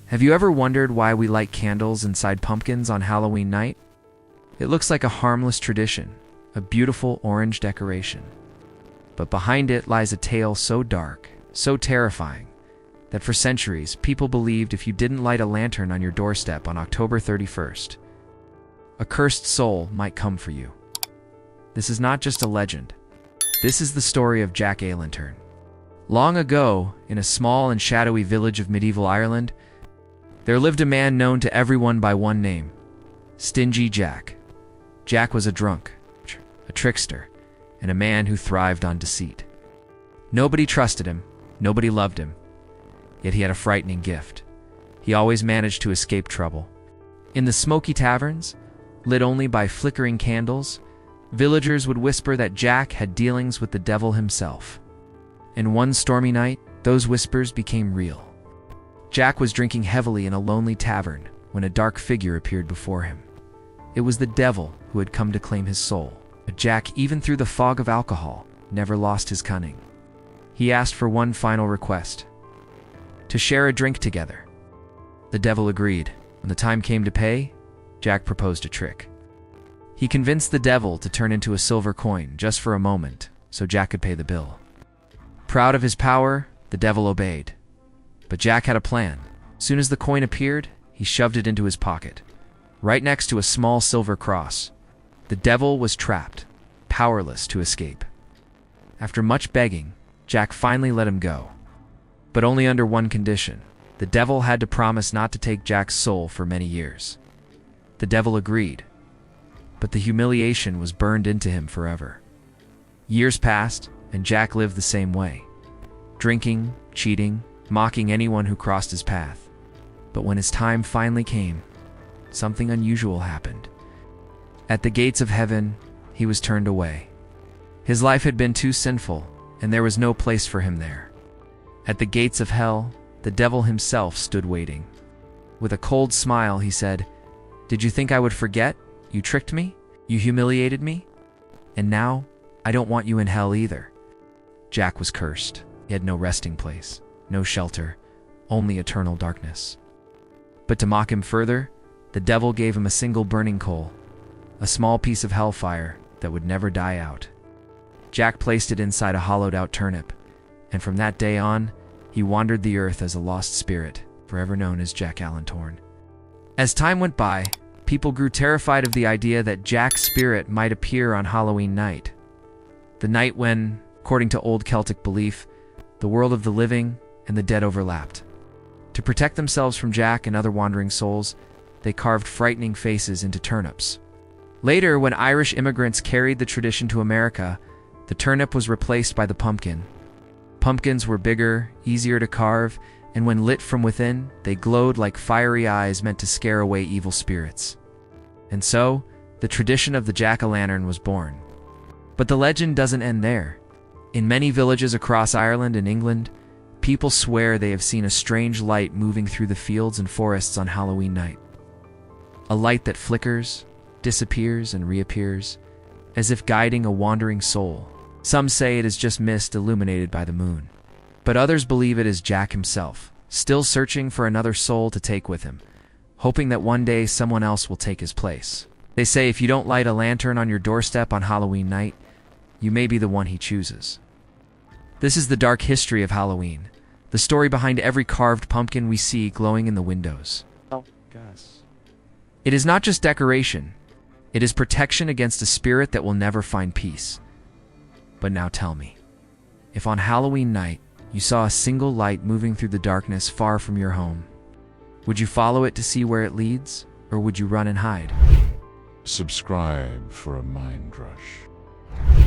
Have you ever wondered why we light candles inside pumpkins on Halloween night? It looks like a harmless tradition, a beautiful orange decoration. But behind it lies a tale so dark, so terrifying, that for centuries people believed if you didn't light a lantern on your doorstep on October 31st, a cursed soul might come for you. This is not just a legend. This is the story of Jack O'Lantern. Long ago, in a small and shadowy village of medieval Ireland, there lived a man known to everyone by one name, Stingy Jack. Jack was a drunk, a trickster, and a man who thrived on deceit. Nobody trusted him, nobody loved him, yet he had a frightening gift. He always managed to escape trouble. In the smoky taverns, lit only by flickering candles, villagers would whisper that Jack had dealings with the devil himself. And one stormy night, those whispers became real. Jack was drinking heavily in a lonely tavern when a dark figure appeared before him. It was the devil who had come to claim his soul. But Jack, even through the fog of alcohol, never lost his cunning. He asked for one final request: to share a drink together. The devil agreed. When the time came to pay, Jack proposed a trick. He convinced the devil to turn into a silver coin just for a moment so Jack could pay the bill. Proud of his power, the devil obeyed. But Jack had a plan. As soon as the coin appeared, he shoved it into his pocket, right next to a small silver cross. The devil was trapped, powerless to escape. After much begging, Jack finally let him go. But only under one condition. The devil had to promise not to take Jack's soul for many years. The devil agreed, but the humiliation was burned into him forever. Years passed, and Jack lived the same way, drinking, cheating, mocking anyone who crossed his path. But when his time finally came, something unusual happened. At the gates of heaven, he was turned away. His life had been too sinful, and there was no place for him there. At the gates of hell, the devil himself stood waiting. With a cold smile, he said, "Did you think I would forget? You tricked me? You humiliated me? And now, I don't want you in hell either." Jack was cursed. He had no resting place, no shelter, only eternal darkness. But to mock him further, the devil gave him a single burning coal, a small piece of hellfire that would never die out. Jack placed it inside a hollowed-out turnip, and from that day on, he wandered the earth as a lost spirit, forever known as Jack O'Lantern. As time went by, people grew terrified of the idea that Jack's spirit might appear on Halloween night, the night when, according to old Celtic belief, the world of the living and the dead overlapped. To protect themselves from Jack and other wandering souls, they carved frightening faces into turnips. Later, when Irish immigrants carried the tradition to America, the turnip was replaced by the pumpkin. Pumpkins were bigger, easier to carve, and when lit from within, they glowed like fiery eyes meant to scare away evil spirits. And so, the tradition of the jack-o'-lantern was born. But the legend doesn't end there. In many villages across Ireland and England, people swear they have seen a strange light moving through the fields and forests on Halloween night. A light that flickers, disappears, and reappears, as if guiding a wandering soul. Some say it is just mist illuminated by the moon, but others believe it is Jack himself, still searching for another soul to take with him, hoping that one day someone else will take his place. They say if you don't light a lantern on your doorstep on Halloween night, you may be the one he chooses. This is the dark history of Halloween, the story behind every carved pumpkin we see glowing in the windows. Oh, gosh. It is not just decoration, it is protection against a spirit that will never find peace. But now tell me, if on Halloween night you saw a single light moving through the darkness far from your home, would you follow it to see where it leads, or would you run and hide? Subscribe for a mind rush.